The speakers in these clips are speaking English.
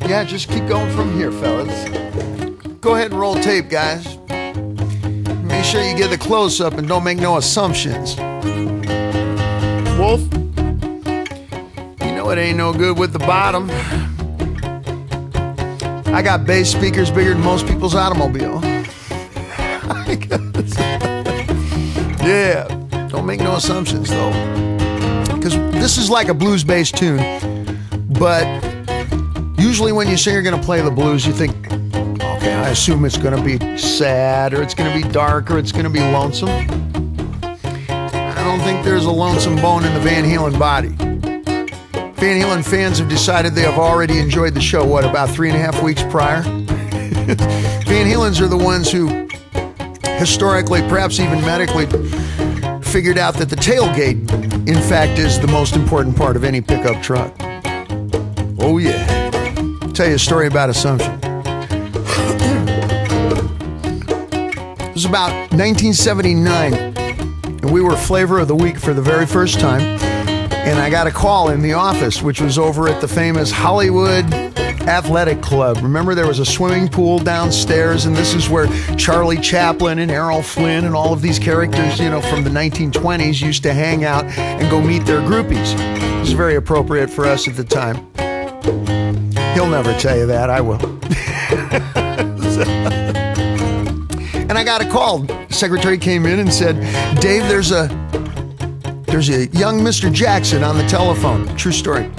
Yeah, just keep going from here, fellas. Go ahead and roll tape, guys. Make sure you get the close-up and don't make no assumptions. Wolf, you know it ain't no good with the bottom. I got bass speakers bigger than most people's automobile. Yeah, don't make no assumptions though. Because this is like a blues-based tune, but usually when you say you're gonna play the blues, you think, okay, I assume it's gonna be sad, or it's gonna be dark, or it's gonna be lonesome. I don't think there's a lonesome bone in the Van Halen body. Van Halen fans have decided they have already enjoyed the show, what, about 3.5 weeks prior? Van Halens are the ones who, historically, perhaps even medically, figured out that the tailgate, in fact, is the most important part of any pickup truck. Oh yeah. I'll tell you a story about Assumption. It was about 1979, and we were Flavor of the Week for the very first time, and I got a call in the office, which was over at the famous Hollywood Athletic Club. Remember, there was a swimming pool downstairs, and this is where Charlie Chaplin and Errol Flynn and all of these characters, you know, from the 1920s used to hang out and go meet their groupies. It was very appropriate for us at the time. He'll never tell you that, I will. And I got a call. The secretary came in and said, Dave, there's a young Mr. Jackson on the telephone. True story.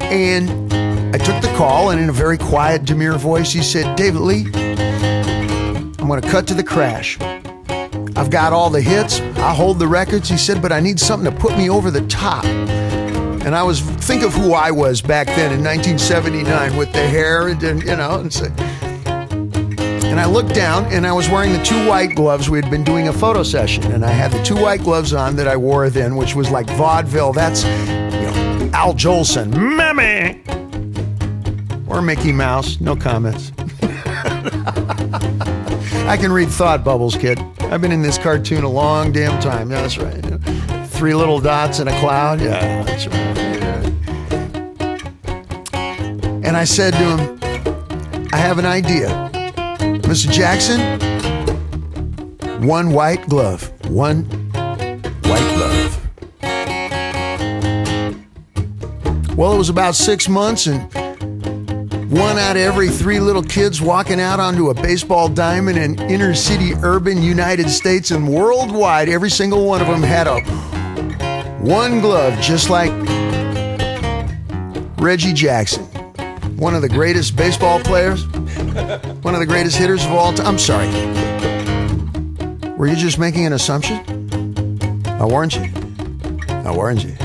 And I took the call, and in a very quiet, demure voice, he said, David Lee, I'm going to cut to the crash. I've got all the hits. I hold the records, he said, but I need something to put me over the top. And I was, think of who I was back then in 1979 with the hair and you know, and I looked down, and I was wearing the 2 white gloves. We had been doing a photo session, and I had the 2 white gloves on that I wore then, which was like vaudeville. That's, you know, Al Jolson, Mammy, or Mickey Mouse. No comments. I can read thought bubbles, kid. I've been in this cartoon a long damn time. Yeah, that's right. 3 little dots in a cloud. Yeah, that's right. Yeah. And I said to him, I have an idea. Mr. Jackson, 1 white glove. 1 white glove. Well, it was about 6 months, and 1 out of every 3 little kids walking out onto a baseball diamond in inner city urban United States and worldwide, every single one of them had a 1 glove, just like Reggie Jackson, one of the greatest baseball players, one of the greatest hitters of all time. I'm sorry. Were you just making an assumption? I warned you. I warned you.